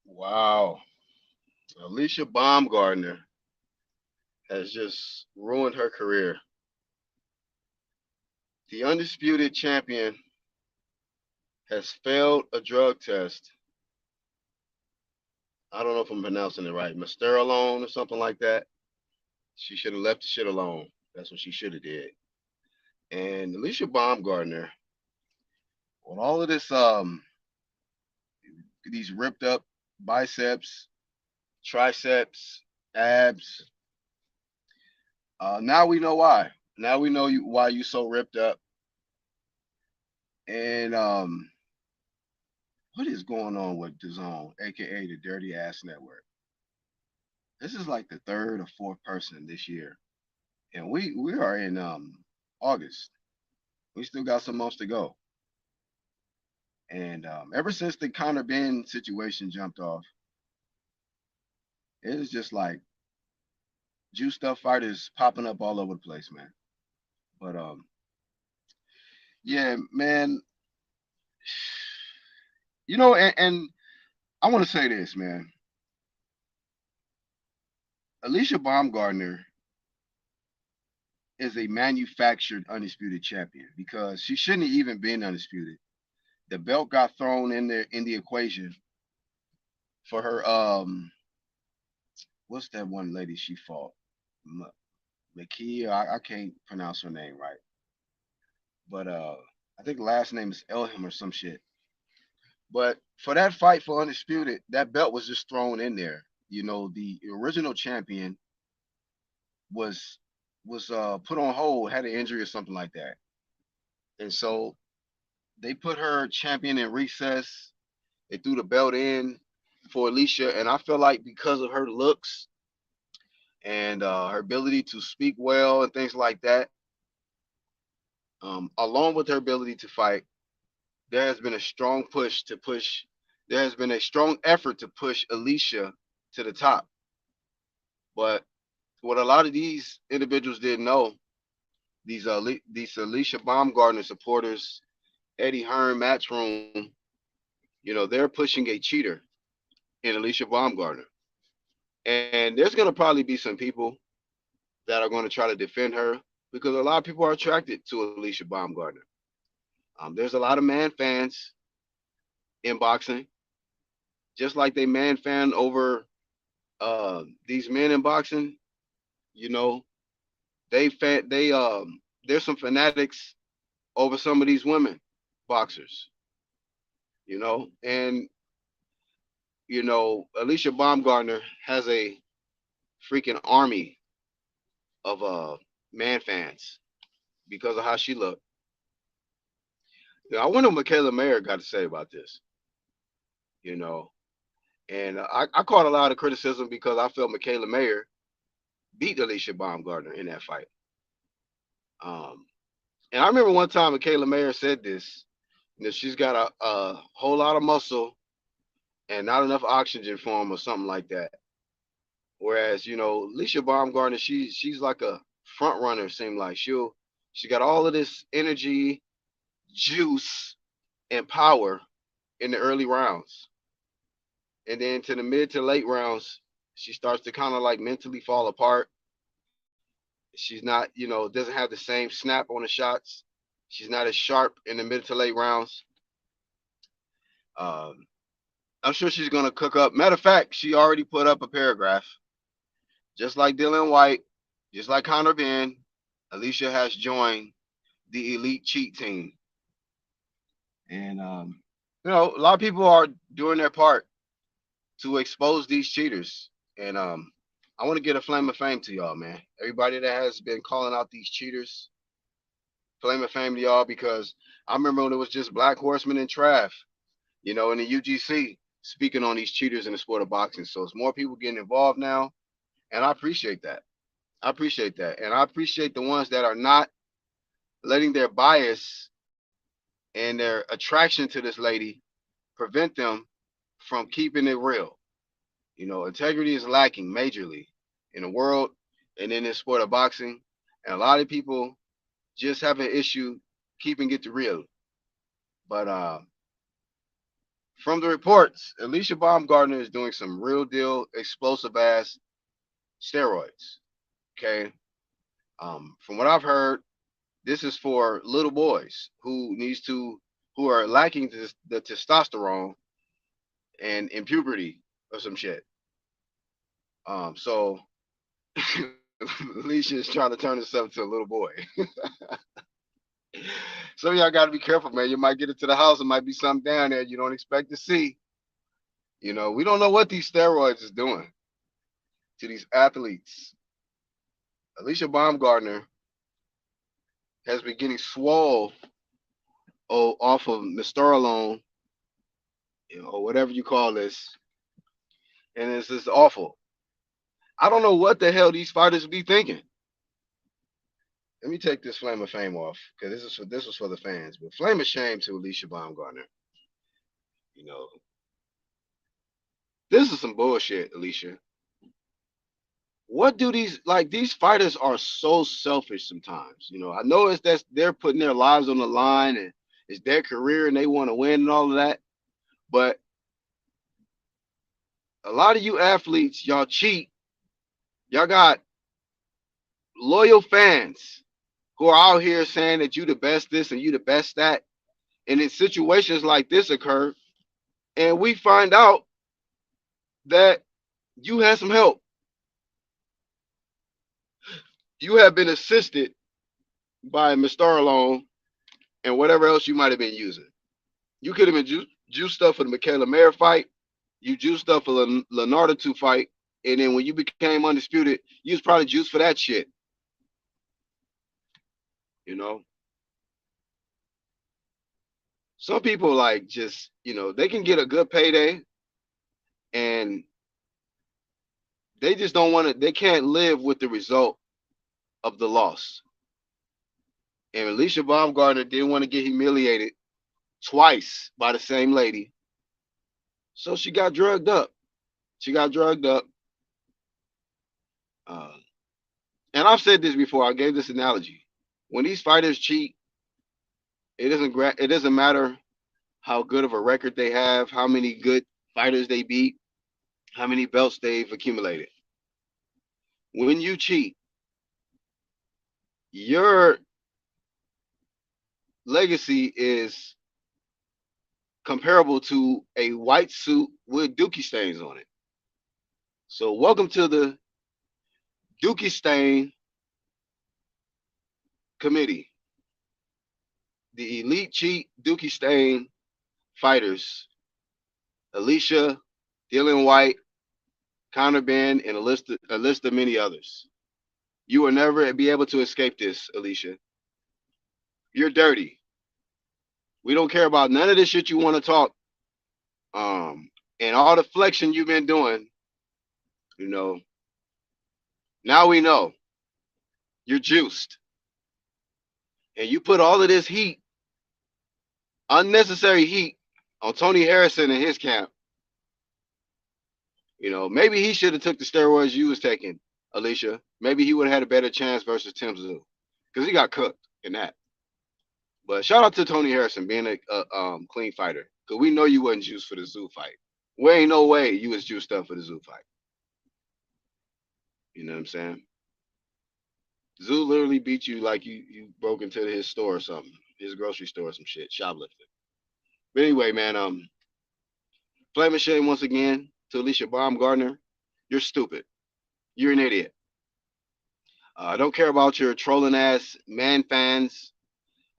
Wow. Alycia Baumgardner has just ruined her career. The undisputed champion has failed a drug test. I don't know if I'm pronouncing it right. Mesterolone or something like that. She should have left the shit alone. That's what she should have did. And Alycia Baumgardner, with all of this, these ripped up biceps, triceps, abs. Now we know why. Now we know why you so ripped up. And what is going on with DAZN, aka the Dirty Ass Network? This is like the third or fourth person this year, and we are in August. We still got some months to go. And ever since the Conor Ben situation jumped off, it is just like juiced up fighters popping up all over the place, man. But yeah, man. And I want to say this, man. Alycia Baumgardner is a manufactured undisputed champion because she shouldn't have even been undisputed. The belt got thrown in there in the equation for her. What's that one lady she fought? Makia. I can't pronounce her name right, but I think the last name is Elham or some shit. But for that fight for undisputed, that belt was just thrown in there. The original champion was put on hold, had an injury or something like that, and so they put her champion in recess. They threw the belt in for Alycia, and I feel like because of her looks and her ability to speak well and things like that, along with her ability to fight, there has been a strong push to push. There has been a strong effort to push Alycia to the top. But what a lot of these individuals didn't know, these Alycia Baumgardner supporters, Eddie Hearn, Matchroom, they're pushing a cheater in Alycia Baumgardner. And there's going to probably be some people that are going to try to defend her because a lot of people are attracted to Alycia Baumgardner. There's a lot of man fans in boxing, just like they man fan over these men in boxing. You know, there's some fanatics over some of these women boxers. And Alycia Baumgardner has a freaking army of man fans because of how she looked. I wonder what Michaela Mayer got to say about this. You know, and I caught a lot of criticism because I felt Michaela Mayer beat Alycia Baumgardner in that fight. Um, and I remember one time Michaela Mayer said this. She's got a whole lot of muscle and not enough oxygen for him or something like that. Whereas Alycia Baumgardner, she's like a front runner. Seemed like she got all of this energy, juice, and power in the early rounds, and then to the mid to late rounds, she starts to kind of like mentally fall apart. She's not, doesn't have the same snap on the shots. She's not as sharp in the mid to late rounds. Um, I'm sure she's gonna cook up. Matter of fact, she already put up a paragraph, just like Dylan White, just like Conor Ben. Alycia has joined the elite cheat team, and a lot of people are doing their part to expose these cheaters. And I want to get a flame of fame to y'all, man. Everybody that has been calling out these cheaters, flame of fame to y'all because I remember when it was just Black Horseman and Trav, in the UGC speaking on these cheaters in the sport of boxing. So it's more people getting involved now, and I appreciate that. I appreciate that, and I appreciate the ones that are not letting their bias and their attraction to this lady prevent them from keeping it real. Integrity is lacking majorly in the world and in this sport of boxing. And a lot of people just have an issue keeping it to real. But From the reports, Alycia Baumgardner is doing some real deal explosive ass steroids. Okay. From what I've heard, this is for little boys who are lacking the testosterone and in puberty or some shit. So Alicia is trying to turn herself to a little boy. So y'all got to be careful, man. You might get into the house, it might be something down there you don't expect to see. We don't know what these steroids is doing to these athletes. Alycia Baumgardner has been getting swole off of mesterolone, or whatever you call this, and it's just awful. I don't know what the hell these fighters be thinking. Let me take this flame of fame off because this was for the fans. But flame of shame to Alycia Baumgardner. You know, this is some bullshit, Alicia. What do these fighters are so selfish sometimes. I know it's that they're putting their lives on the line and it's their career and they want to win and all of that. But a lot of you athletes, y'all cheat. Y'all got loyal fans who are out here saying that you the best this and you the best that. And in situations like this occur, and we find out that you had some help. You have been assisted by mesterolone and whatever else you might have been using. You could have been juiced stuff for the Michaela Mayer fight. You juiced stuff for the Leonardo 2 fight. And then when you became undisputed, you was probably juiced for that shit. You know? Some people they can get a good payday and they just don't want to, they can't live with the result of the loss. And Alycia Baumgardner didn't want to get humiliated twice by the same lady. So she got drugged up. She got drugged up. Uh, and I've said this before. I gave this analogy. When these fighters cheat, it doesn't matter how good of a record they have, how many good fighters they beat, how many belts they've accumulated. When you cheat, your legacy is comparable to a white suit with dookie stains on it. So welcome to the dookie stain committee. The elite cheat dookie stain fighters, Alicia, Dylan White, Conor Ben, and a list of many others. You will never be able to escape this, Alicia. You're dirty. We don't care about none of this shit you want to talk. And all the flexion you've been doing, you know, now we know you're juiced. And you put all of this heat, unnecessary heat, on Tony Harrison and his camp. Maybe he should have took the steroids you was taking, Alicia. Maybe he would have had a better chance versus Tim Tszyu because he got cooked in that. But shout out to Tony Harrison being a clean fighter because we know you wasn't juiced for the Tszyu fight. We ain't no way you was juiced up for the Tszyu fight. You know what I'm saying? Tszyu literally beat you like you broke into his store or something, his grocery store or some shit, shoplifting. But anyway, man, flame of shame once again to Alycia Baumgardner. You're stupid. You're an idiot. I don't care about your trolling ass man fans.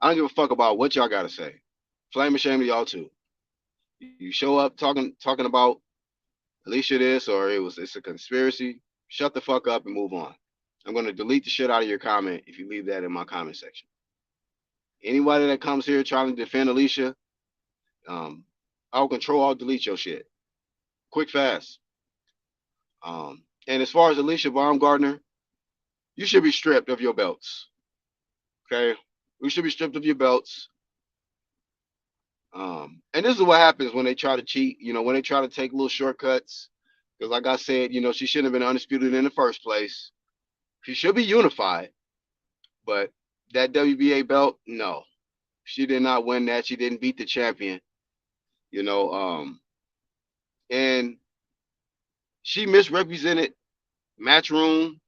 I don't give a fuck about what y'all gotta say. Flame of shame to y'all too. You show up talking about Alicia this or it's a conspiracy. Shut the fuck up and move on. I'm gonna delete the shit out of your comment if you leave that in my comment section. Anybody that comes here trying to defend Alicia, I'll control, I'll delete your shit. Quick, fast. And as far as Alycia Baumgardner, you should be stripped of your belts. Okay? We should be stripped of your belts. And this is what happens when they try to cheat, when they try to take little shortcuts. Because like I said, she shouldn't have been undisputed in the first place. She should be unified. But that WBA belt, no. She did not win that. She didn't beat the champion. you know, and she misrepresented Matchroom.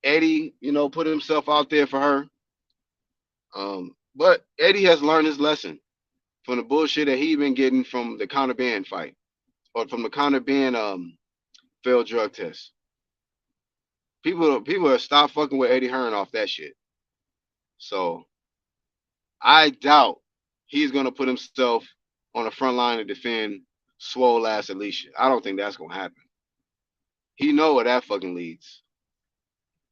Eddie, put himself out there for her. But Eddie has learned his lesson from the bullshit that he been getting from the Conor Benn fight or from the Conor Benn failed drug test. People have stopped fucking with Eddie Hearn off that shit. So I doubt he's gonna put himself on the front line to defend swole ass Alycia. I don't think that's gonna happen. He know where that fucking leads.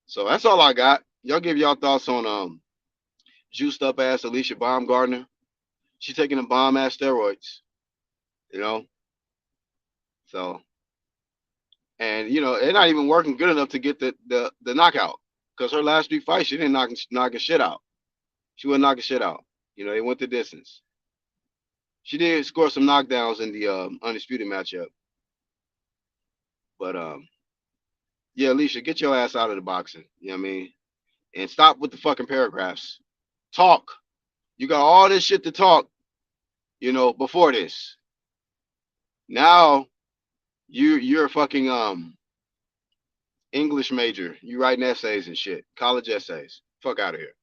So that's all I got. Y'all give y'all thoughts on juiced up ass Alycia Baumgardner. She taking a bomb ass steroids, you know. So and they're not even working good enough to get the knockout because her last three fights she didn't knocking shit out. She wasn't knocking shit out. They went the distance. She did score some knockdowns in the undisputed matchup, but yeah, Alicia, get your ass out of the boxing. You know what I mean? And stop with the fucking paragraphs. Talk. You got all this shit to talk. Before this. Now you're a fucking English major. You writing essays and shit. College essays. Fuck out of here.